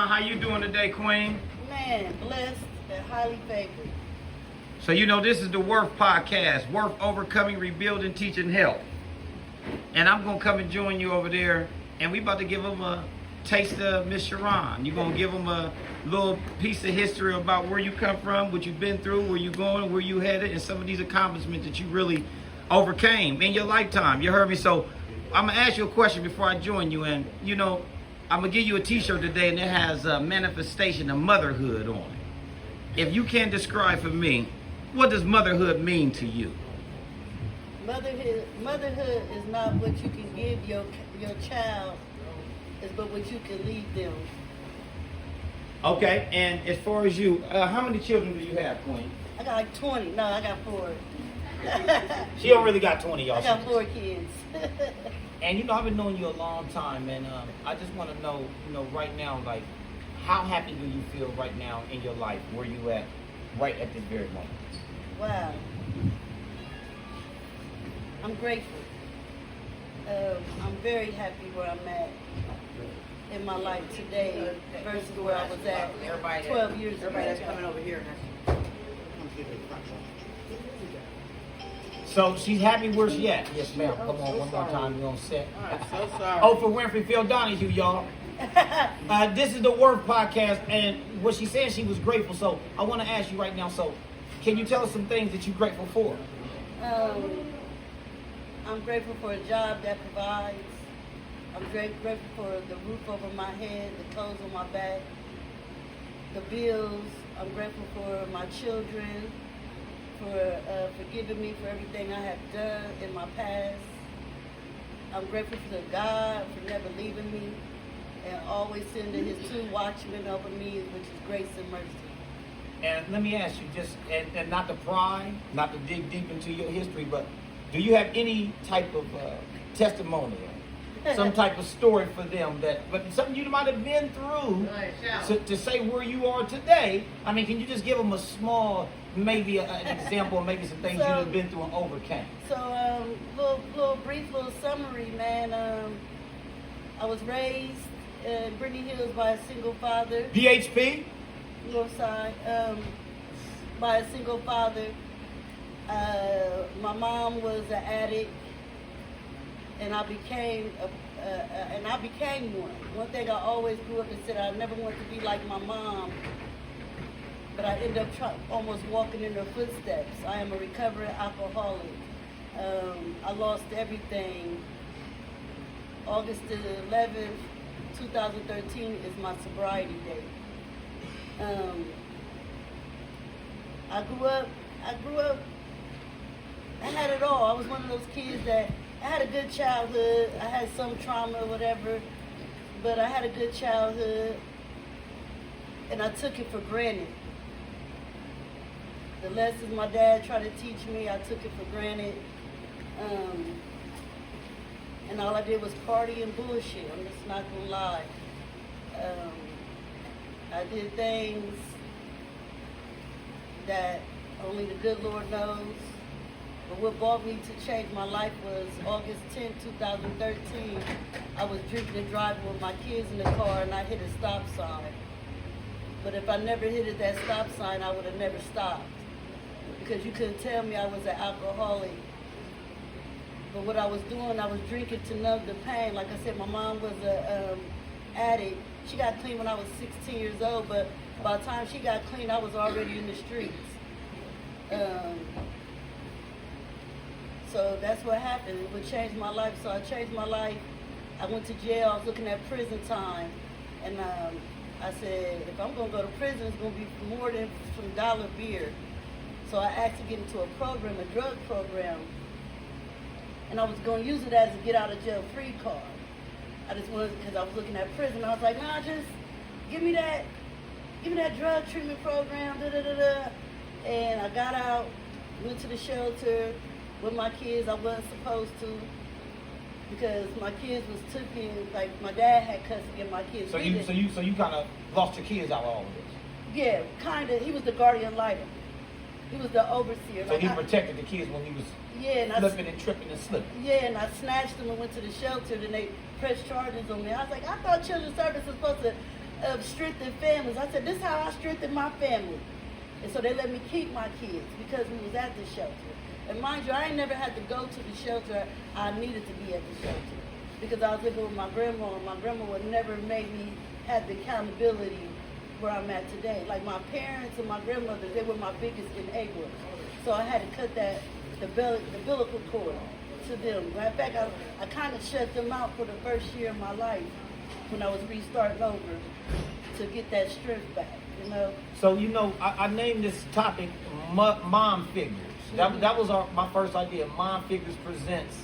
Sharon. How you doing today, Queen? Man, blessed and highly favored. So you know this is the Worth Podcast, Worth Overcoming, Rebuilding, Teaching, Help. And I'm going to come and join you over there, and we about to give them a taste of Miss Sharon. You're going to give them a little piece of history about where you come from, what you've been through, where you going, where you headed, and some of these accomplishments that you really overcame in your lifetime. You heard me? So I'm going to ask you a question before I join you, and you know, I'm going to give you a t-shirt today, and it has a manifestation of motherhood on it. If you can describe for me, what does motherhood mean to you? Motherhood is not what you can give your child, it's but what you can leave them. Okay, and as far as you, how many children do you have, Queen? I got like 20. No, I got 4. She don't really got 20, y'all. I got 4 kids. And you know, I've been knowing you a long time, and I just want to know, right now, like, how happy do you feel right now in your life? Where you at, right at this very moment? Wow. I'm grateful. I'm very happy where I'm at in my life today versus where I was at 12 years ago. Everybody that's coming over here. So she's happy where she at? Yes, ma'am. Come on, one more time. We're on set. So sorry. Oh, for Winfrey Phil Donahue, y'all. This is the Worth Podcast, and what she said, she was grateful. So I want to ask you right now. So, can you tell us some things that you're grateful for? I'm grateful for a job that provides. I'm grateful for the roof over my head, the clothes on my back, the bills. I'm grateful for my children, for forgiving me for everything I have done in my past. I'm grateful for God for never leaving me and always sending his 2 watchmen over me, which is grace and mercy. And let me ask you, just and not to pry, not to dig deep into your history, but do you have any type of testimony, some type of story for them but something you might have been through to say where you are today? I mean, can you just give them a small, maybe an example, maybe some things you've been through and overcame? So, brief summary, man. I was raised in Brittany Hills by a single father. PHP? Northside, by a single father. My mom was an addict, and I became one. One thing I always grew up and said I never wanted to be like my mom, but I ended up almost walking in her footsteps. I am a recovering alcoholic. I lost everything. August 11th, 2013 is my sobriety date. I grew up, I had it all. I was one of those kids that, I had a good childhood. I had some trauma or whatever, but I had a good childhood, and I took it for granted. The lessons my dad tried to teach me, I took it for granted. And all I did was party and bullshit. I'm just not gonna lie. I did things that only the good Lord knows. But what brought me to change my life was August 10, 2013. I was drinking and driving with my kids in the car, and I hit a stop sign. But if I never hit that stop sign, I would have never stopped. Because you couldn't tell me I was an alcoholic. But what I was doing, I was drinking to numb the pain. Like I said, my mom was an addict. She got clean when I was 16 years old, but by the time she got clean, I was already in the streets. So that's what happened. It would change my life. So I changed my life. I went to jail. I was looking at prison time. And I said, if I'm going to go to prison, it's going to be more than some dollar beer. So I asked to get into a program, a drug program. And I was going to use it as a get out of jail free card. I just wanted, because I was looking at prison. I was like, nah, just give me that drug treatment program, And I got out, went to the shelter with my kids. I wasn't supposed to, because my kids was taken, like my dad had custody of my kids. So you kind of lost your kids out of all of this? Yeah, kind of. He was the guardian lighter. He was the overseer. So like he protected the kids when he was slipping and tripping and slipping. Yeah, and I snatched them and went to the shelter, and they pressed charges on me. I was like, I thought children's service was supposed to of strengthening families. I said, this is how I strengthen my family. And so they let me keep my kids because we was at the shelter. And mind you, I ain't never had to go to the shelter. I needed to be at the shelter because I was living with my grandma, and my grandma would never make me have the accountability where I'm at today. Like my parents and my grandmother, they were my biggest enablers. So I had to cut the umbilical cord to them. Matter of fact, I kind of shut them out for the first year of my life when I was restarting over to get that strength back, you know. So, you know, I named this topic Mom Figures. That was my first idea. Mom Figures Presents.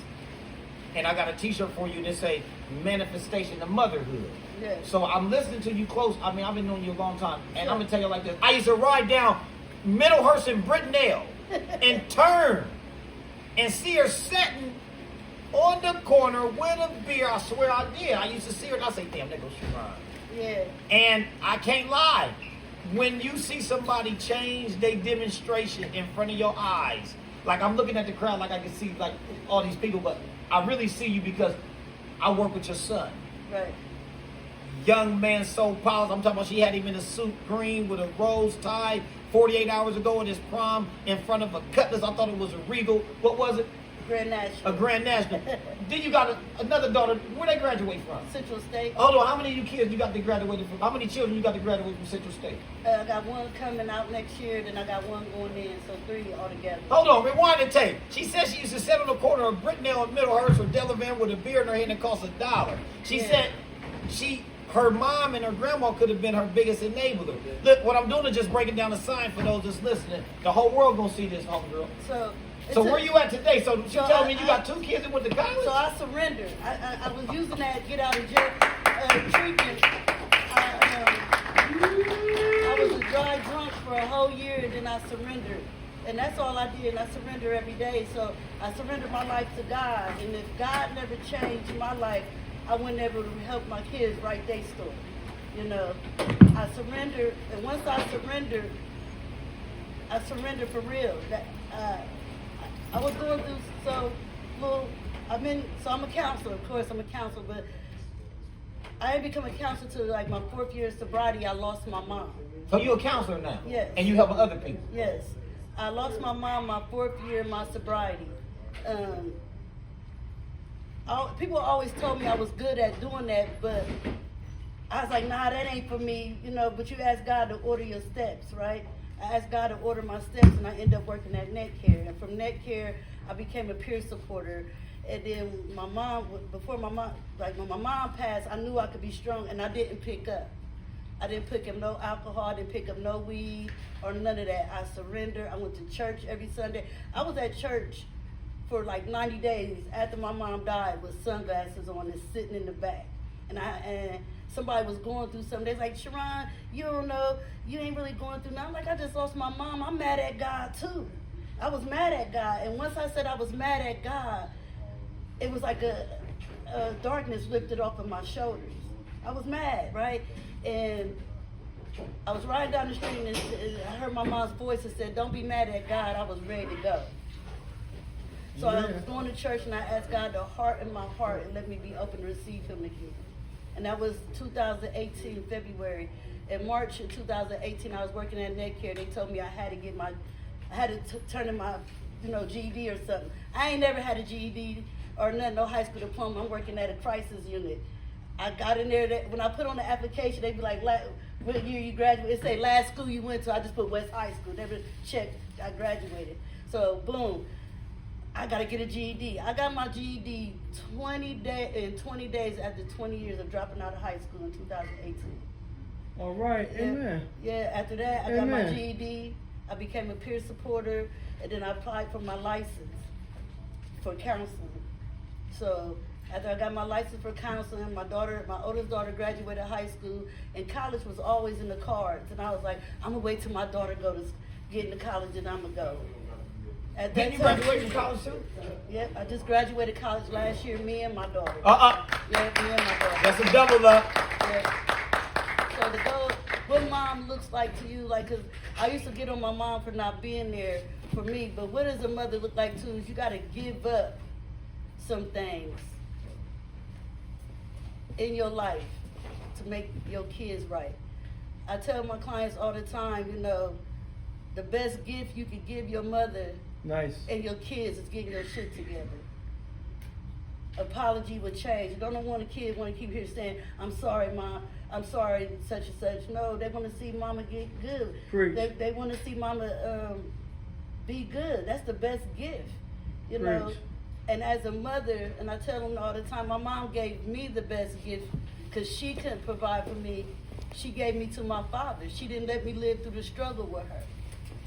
And I got a t-shirt for you that say Manifestation of Motherhood. Yeah. So I'm listening to you close. I mean, I've been knowing you a long time. And I'm going to tell you like this. I used to ride down Middlehurst and Brittenell and turn and see her sitting on the corner with a beer. I swear I did. I used to see her and I say, damn, there goes Sharon. Yeah. And I can't lie. When you see somebody change their demonstration in front of your eyes, like I'm looking at the crowd like I can see like all these people, but I really see you because I work with your son. Right. Young man, so powerful. I'm talking about she had him in a suit green with a rose tie 48 hours ago at his prom in front of a Cutlass. I thought it was a Regal. What was it? Grand National. A Grand National. Then you got another daughter. Where they graduate from? Central State. Hold on. How many of you kids you got to graduate from? How many children you got to graduate from Central State? I got one coming out next year, then I got one going in, so 3 altogether. Hold on. Rewind the tape. She said she used to sit on the corner of Brittenell and Middlehurst or Delavan with a beer in her hand that cost $1. She said her mom and her grandma could have been her biggest enabler. Look, what I'm doing is just breaking down the sign for those that's listening. The whole world gonna see this, homegirl. So where you at today? So she telling me you got 2 kids that went to college? So I surrendered. I was using that get out of jail treatment. I was a dry drunk for a whole year, and then I surrendered. And that's all I did, and I surrender every day. So I surrendered my life to God. And if God never changed my life, I wouldn't able to help my kids write their story. You know, I surrendered, and once I surrendered for real. I was going through I'm a counselor, of course I'm a counselor, but I didn't become a counselor till like my 4th year of sobriety. I lost my mom. So you're a counselor now? Yes. And you helping other people? Yes. I lost my mom my 4th year of my sobriety. People always told me I was good at doing that, but I was like, nah, that ain't for me, you know, but you ask God to order your steps, right? I asked God to order my steps, and I ended up working at Net Care. And from Net Care, I became a peer supporter. And then when my mom passed, I knew I could be strong, and I didn't pick up. I didn't pick up no alcohol, I didn't pick up no weed or none of that. I surrendered. I went to church every Sunday. I was at church for like 90 days after my mom died with sunglasses on and sitting in the back. And somebody was going through something. They're like, Sharon, you don't know, you ain't really going through nothing. I'm like, I just lost my mom. I'm mad at God too. I was mad at God. And once I said I was mad at God, it was like a darkness lifted off of my shoulders. I was mad, right? And I was riding down the street and I heard my mom's voice and said, don't be mad at God. I was ready to go. So I was going to church and I asked God to harden my heart and let me be open to receive him again. And that was 2018, February. In March of 2018, I was working at Net Care. They told me I had to turn in my, GED or something. I ain't never had a GED or nothing, no high school diploma. I'm working at a crisis unit. I got in there, when I put on the application, they'd be like, what year you graduated? It say last school you went to. I just put West High School. They would check, I graduated. So boom, I got to get a GED. I got my GED 20 days after 20 years of dropping out of high school in 2018. All right, amen. Yeah, after that, I got my GED. I became a peer supporter, and then I applied for my license for counseling. So after I got my license for counseling, my oldest daughter graduated high school, and college was always in the cards. And I was like, I'm gonna wait till my daughter get into college, and I'm gonna go. At that Didn't you time, graduate from college too? Yeah, I just graduated college last year, me and my daughter. Yeah, me and my daughter. that's a double up. Yeah. So to go, what mom looks like to you, like, 'cause I used to get on my mom for not being there for me, but what does a mother look like too is you gotta give up some things in your life to make your kids right. I tell my clients all the time, you know, the best gift you can give your mother Nice. and your kids is getting your shit together. Apology would change. You don't want a kid want to keep here saying, I'm sorry, Mom, I'm sorry, such and such. No, they want to see mama get good. Preach. They want to see mama be good. That's the best gift, you know. Preach. And as a mother, and I tell them all the time, my mom gave me the best gift because she couldn't provide for me. She gave me to my father. She didn't let me live through the struggle with her.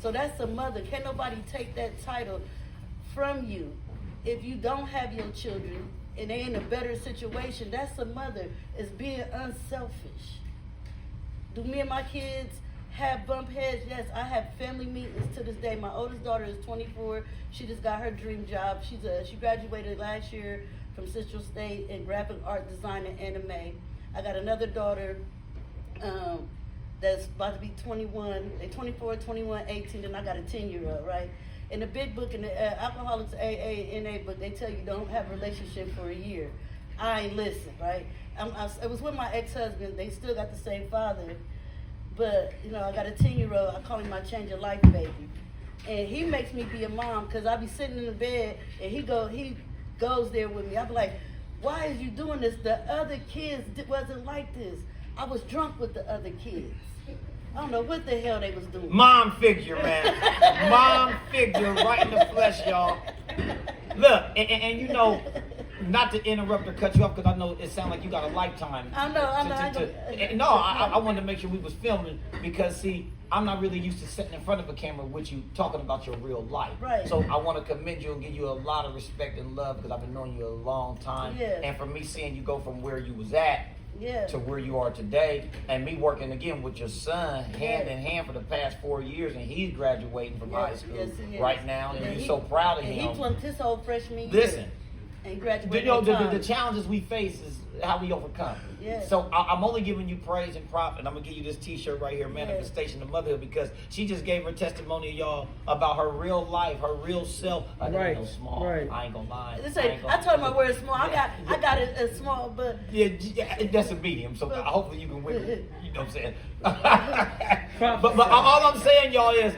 So that's a mother. Can't nobody take that title from you. If you don't have your children and they in a better situation, that's a mother. It's being unselfish. Do me and my kids have bump heads? Yes, I have family meetings to this day. My oldest daughter is 24. She just got her dream job. She graduated last year from Central State in graphic art design and anime. I got another daughter that's about to be 21. They're 24, 21, 18, and I got a 10-year-old, right? In the big book, in the Alcoholics AA NA book, they tell you don't have a relationship for a year. I ain't listen, right? I was with my ex-husband. They still got the same father. But, you know, I got a 10-year-old. I call him my change of life baby. And he makes me be a mom because I be sitting in the bed and he goes there with me. I be like, why is you doing this? The other kids wasn't like this. I was drunk with the other kids. I don't know what the hell they was doing. Mom figure, man. Mom figure right in the flesh, y'all. Look, and you know, not to interrupt or cut you off because I know it sounds like you got a lifetime. I know. No, I wanted to make sure we was filming because, see, I'm not really used to sitting in front of a camera with you talking about your real life. Right. So I want to commend you and give you a lot of respect and love because I've been knowing you a long time. Yeah. And for me seeing you go from where you was at Yeah. to where you are today, and me working again with your son hand in hand for the past 4 years, and he's graduating from high school right now, and you're so proud of him. He flunked his whole freshman year. Listen, and graduated. you know, on time. the challenges we face is how we overcome. Yeah. So I'm only giving you praise and prop, and I'm gonna give you this T-shirt right here, Manifestation of Motherhood, because she just gave her testimony, y'all, about her real life, her real self. I ain't no small. Right. I ain't gonna lie. I told him I wear small. I got it a small, but Yeah, that's a medium. So hopefully you can win it. You know what I'm saying? but all I'm saying, y'all, is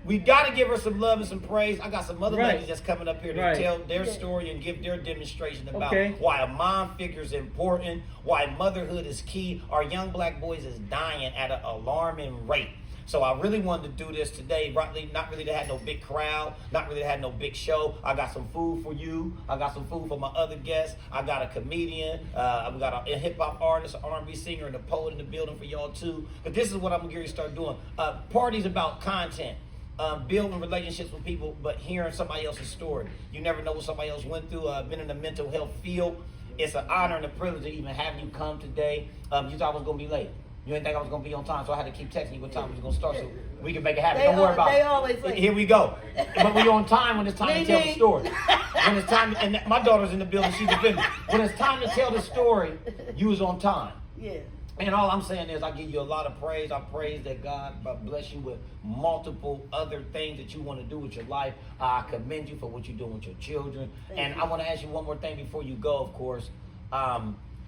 we got to give her some love and some praise. I got some other ladies that's coming up here to tell their story and give their demonstration about why a mom figure is important, why motherhood is key. Our young black boys is dying at an alarming rate. So I really wanted to do this today, not really to have no big crowd, not really to have no big show. I got some food for you. I got some food for my other guests. I got a comedian. We got a hip-hop artist, an R&B singer, and a poet in the building for y'all too. But this is what I'm going to start doing. Parties about content. Building relationships with people, but hearing somebody else's story. You never know what somebody else went through. Been in the mental health field. It's an honor and a privilege to even have you come today. You thought I was going to be late. You didn't think I was going to be on time, so I had to keep texting you what time we was going to start so we can make it happen. Don't worry about it. They always late. Here we go. But we on time when it's time to tell the story. When it's time, and my daughter's in the building, she's offended. When it's time to tell the story, you was on time. Yeah. And all I'm saying is I give you a lot of praise. I praise that God bless you with multiple other things that you want to do with your life. I commend you for what you're doing with your children. And I want to ask you one more thing before you go, of course.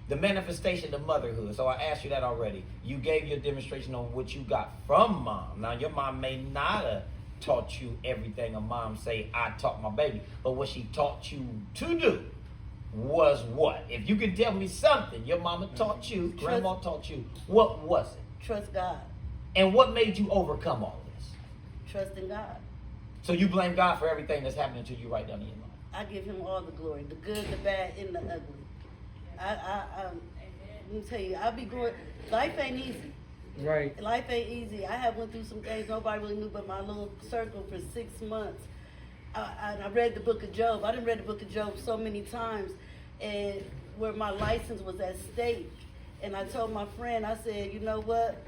The manifestation of motherhood. So I asked you that already. You gave your demonstration on what you got from mom. Now, your mom may not have taught you everything a mom say, I taught my baby. But what she taught you to do was what? If you can tell me something your mama taught you, grandma taught you, what was it? Trust God. And what made you overcome all this? Trust in God. So you blame God for everything that's happening to you right now in your life? I give him all the glory, the good, the bad, and the ugly. Let me tell you, I be going, life ain't easy. Right. Life ain't easy. I have went through some things nobody really knew but my little circle for 6 months. I read the book of Job. I done read the book of Job so many times, and where my license was at stake. And I told my friend, I said, you know what?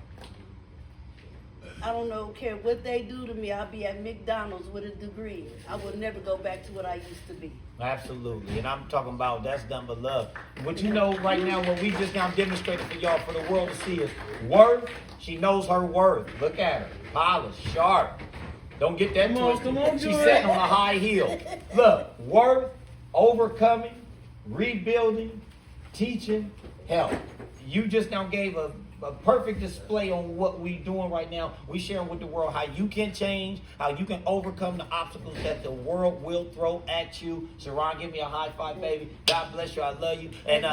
I don't care what they do to me. I'll be at McDonald's with a degree. I will never go back to what I used to be. Absolutely. And I'm talking about that's done but love. What you know right now, what we just now demonstrated for y'all, for the world to see is worth. She knows her worth. Look at her. Polished, sharp. Don't get that twisted. Come on, She's sitting on a high heel. Look, worth, overcoming, rebuilding, teaching help. You just now gave a perfect display on what we doing right now. We sharing with the world how you can change, how you can overcome the obstacles that the world will throw at you. Sharon, give me a high five, baby. God bless you. I love you. And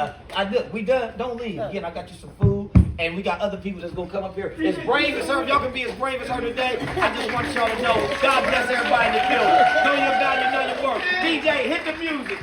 we done. Don't leave. Again, I got you some food. And we got other people that's going to come up here. As brave as her, y'all can be as brave as her today. I just want y'all to know, God bless everybody in the building. Know your value, know your worth. DJ, hit the music.